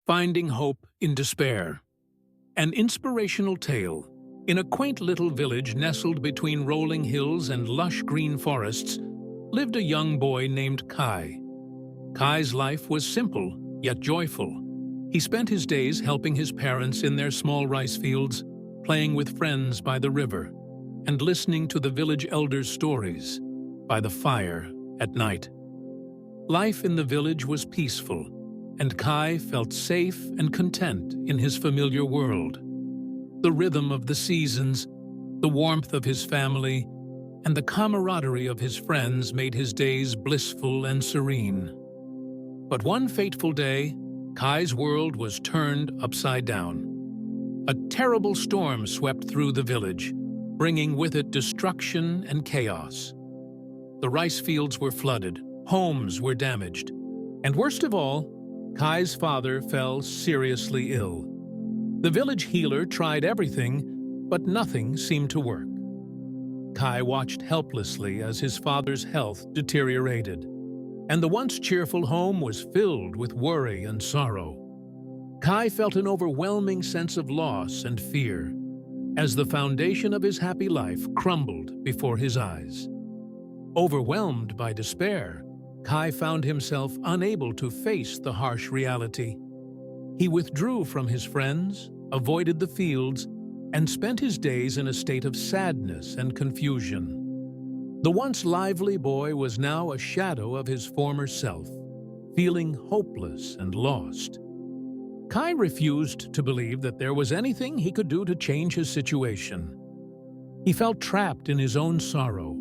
Finding Hope in Despair. An inspirational tale. In a quaint little village nestled between rolling hills and lush green forests, lived a young boy named Kai. Kai's life was simple, yet joyful. He spent his days helping his parents in their small rice fields, playing with friends by the river, and listening to the village elders' stories by the fire at night. Life in the village was peaceful, and Kai felt safe and content in his familiar world. The rhythm of the seasons, the warmth of his family, and the camaraderie of his friends made his days blissful and serene. But one fateful day, Kai's world was turned upside down. A terrible storm swept through the village, bringing with it destruction and chaos. The rice fields were flooded, homes were damaged, and worst of all, Kai's father fell seriously ill. The village healer tried everything, but nothing seemed to work. Kai watched helplessly as his father's health deteriorated, and the once cheerful home was filled with worry and sorrow. Kai felt an overwhelming sense of loss and fear, as the foundation of his happy life crumbled before his eyes. Overwhelmed by despair, Kai found himself unable to face the harsh reality. He withdrew from his friends, avoided the fields, and spent his days in a state of sadness and confusion. The once lively boy was now a shadow of his former self, feeling hopeless and lost. Kai refused to believe that there was anything he could do to change his situation. He felt trapped in his own sorrow,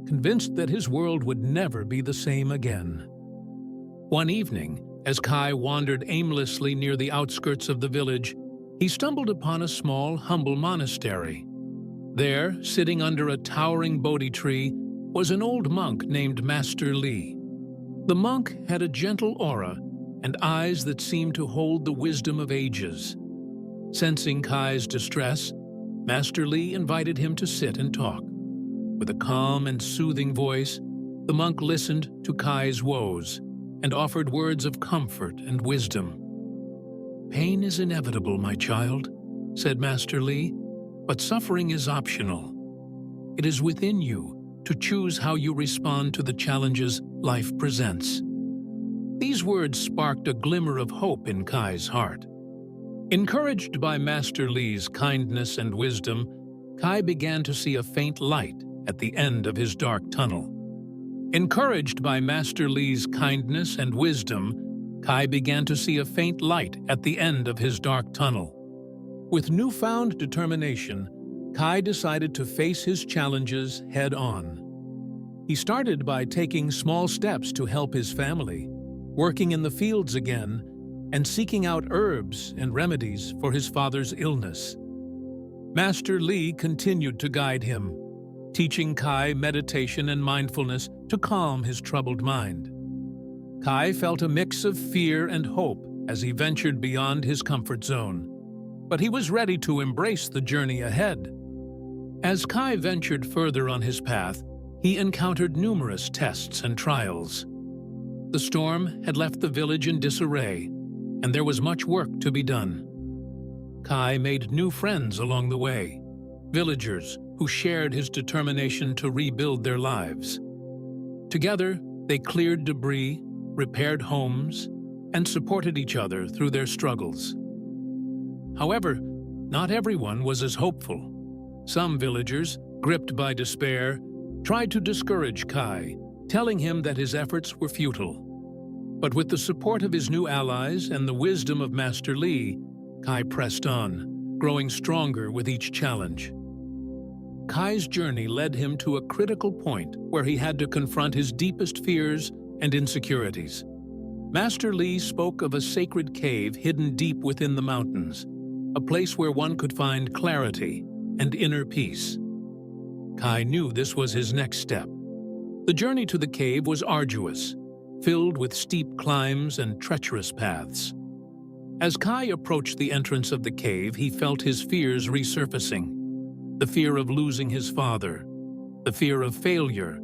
convinced that his world would never be the same again. One evening, as Kai wandered aimlessly near the outskirts of the village, he stumbled upon a small, humble monastery. There, sitting under a towering Bodhi tree, was an old monk named Master Li. The monk had a gentle aura and eyes that seemed to hold the wisdom of ages. Sensing Kai's distress, Master Li invited him to sit and talk. With a calm and soothing voice, the monk listened to Kai's woes and offered words of comfort and wisdom. "Pain is inevitable, my child," said Master Li, "but suffering is optional. It is within you to choose how you respond to the challenges life presents." These words sparked a glimmer of hope in Kai's heart. Encouraged by Master Li's kindness and wisdom, Kai began to see a faint light at the end of his dark tunnel. Encouraged by Master Li's kindness and wisdom, Kai began to see a faint light at the end of his dark tunnel. With newfound determination, Kai decided to face his challenges head-on. He started by taking small steps to help his family, working in the fields again, and seeking out herbs and remedies for his father's illness. Master Li continued to guide him, teaching Kai meditation and mindfulness to calm his troubled mind. Kai felt a mix of fear and hope as he ventured beyond his comfort zone, but he was ready to embrace the journey ahead. As Kai ventured further on his path, he encountered numerous tests and trials. The storm had left the village in disarray, and there was much work to be done. Kai made new friends along the way, villagers who shared his determination to rebuild their lives. Together, they cleared debris, repaired homes, and supported each other through their struggles. However, not everyone was as hopeful. Some villagers, gripped by despair, tried to discourage Kai, telling him that his efforts were futile. But with the support of his new allies and the wisdom of Master Li, Kai pressed on, growing stronger with each challenge. Kai's journey led him to a critical point where he had to confront his deepest fears and insecurities. Master Li spoke of a sacred cave hidden deep within the mountains, a place where one could find clarity and inner peace. Kai knew this was his next step. The journey to the cave was arduous, filled with steep climbs and treacherous paths. As Kai approached the entrance of the cave, he felt his fears resurfacing. The fear of losing his father, the fear of failure,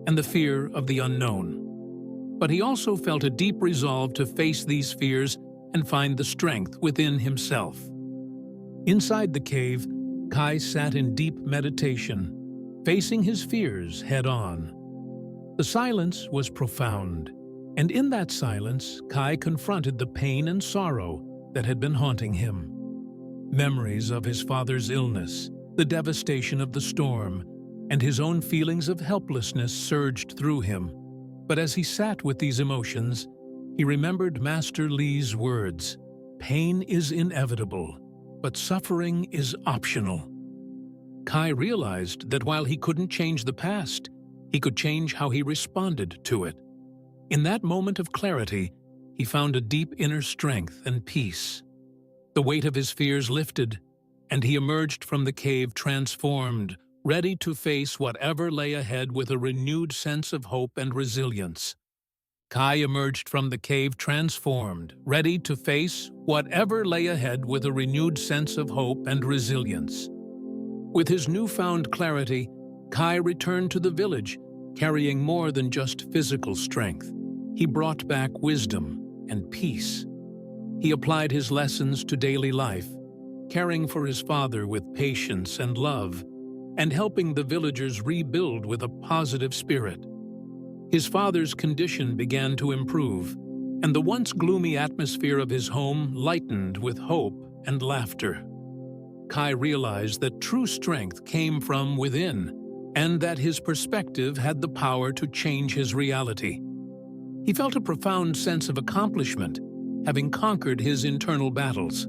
and the fear of the unknown. But he also felt a deep resolve to face these fears and find the strength within himself. Inside the cave, Kai sat in deep meditation, facing his fears head-on. The silence was profound, and in that silence, Kai confronted the pain and sorrow that had been haunting him. Memories of his father's illness, the devastation of the storm, and his own feelings of helplessness surged through him. But as he sat with these emotions, he remembered Master Li's words, "Pain is inevitable, but suffering is optional." Kai realized that while he couldn't change the past, he could change how he responded to it. In that moment of clarity, he found a deep inner strength and peace. The weight of his fears lifted, and he emerged from the cave transformed, ready to face whatever lay ahead with a renewed sense of hope and resilience. Kai emerged from the cave transformed, ready to face whatever lay ahead with a renewed sense of hope and resilience. With his newfound clarity, Kai returned to the village, carrying more than just physical strength. He brought back wisdom and peace. He applied his lessons to daily life, caring for his father with patience and love, and helping the villagers rebuild with a positive spirit. His father's condition began to improve, and the once gloomy atmosphere of his home lightened with hope and laughter. Kai realized that true strength came from within, and that his perspective had the power to change his reality. He felt a profound sense of accomplishment, having conquered his internal battles.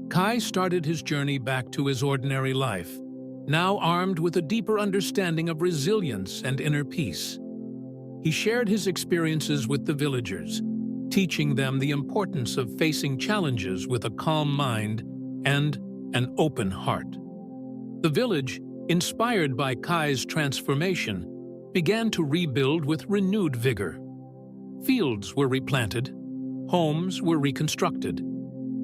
Kai started his journey back to his ordinary life, now armed with a deeper understanding of resilience and inner peace. He shared his experiences with the villagers, teaching them the importance of facing challenges with a calm mind and an open heart. The village, inspired by Kai's transformation, began to rebuild with renewed vigor. Fields were replanted, homes were reconstructed,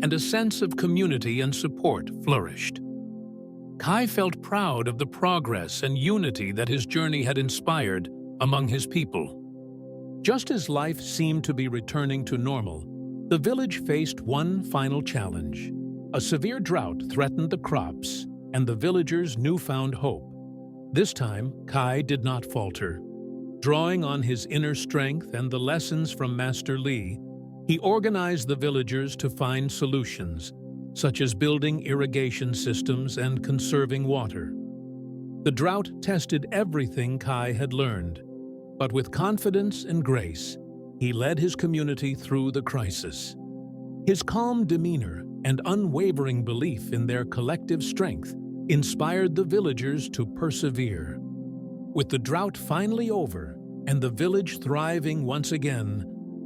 and a sense of community and support flourished. Kai felt proud of the progress and unity that his journey had inspired among his people. Just as life seemed to be returning to normal, the village faced one final challenge. A severe drought threatened the crops and the villagers' newfound hope. This time, Kai did not falter. Drawing on his inner strength and the lessons from Master Li, he organized the villagers to find solutions, such as building irrigation systems and conserving water. The drought tested everything Kai had learned, but with confidence and grace, he led his community through the crisis. His calm demeanor and unwavering belief in their collective strength inspired the villagers to persevere. With the drought finally over and the village thriving once again,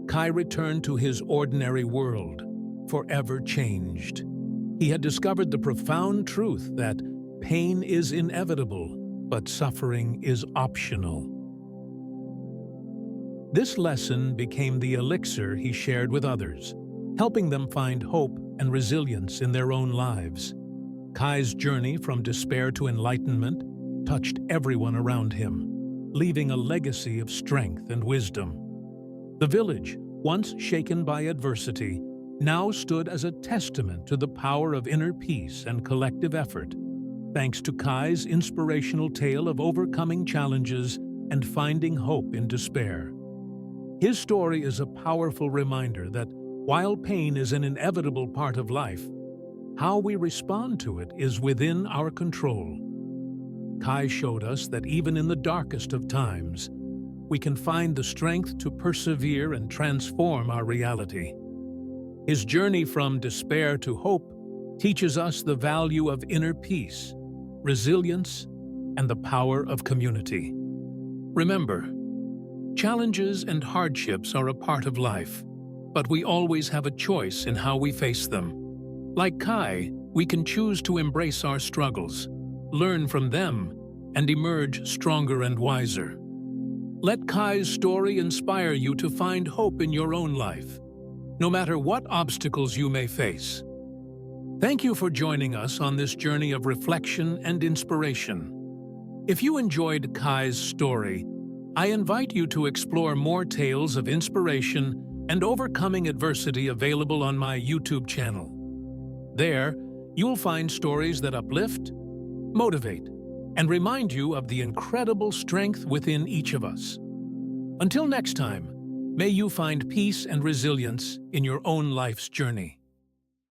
Kai returned to his ordinary world, forever changed. He had discovered the profound truth that pain is inevitable, but suffering is optional. This lesson became the elixir he shared with others, helping them find hope and resilience in their own lives. Kai's journey from despair to enlightenment touched everyone around him, leaving a legacy of strength and wisdom. The village, once shaken by adversity, now stood as a testament to the power of inner peace and collective effort, thanks to Kai's inspirational tale of overcoming challenges and finding hope in despair. His story is a powerful reminder that while pain is an inevitable part of life, how we respond to it is within our control. Kai showed us that even in the darkest of times, we can find the strength to persevere and transform our reality. His journey from despair to hope teaches us the value of inner peace, resilience, and the power of community. Remember, challenges and hardships are a part of life, but we always have a choice in how we face them. Like Kai, we can choose to embrace our struggles, learn from them, and emerge stronger and wiser. Let Kai's story inspire you to find hope in your own life, no matter what obstacles you may face. Thank you for joining us on this journey of reflection and inspiration. If you enjoyed Kai's story, I invite you to explore more tales of inspiration and Overcoming Adversity available on my YouTube channel. There, you'll find stories that uplift, motivate, and remind you of the incredible strength within each of us. Until next time, may you find peace and resilience in your own life's journey.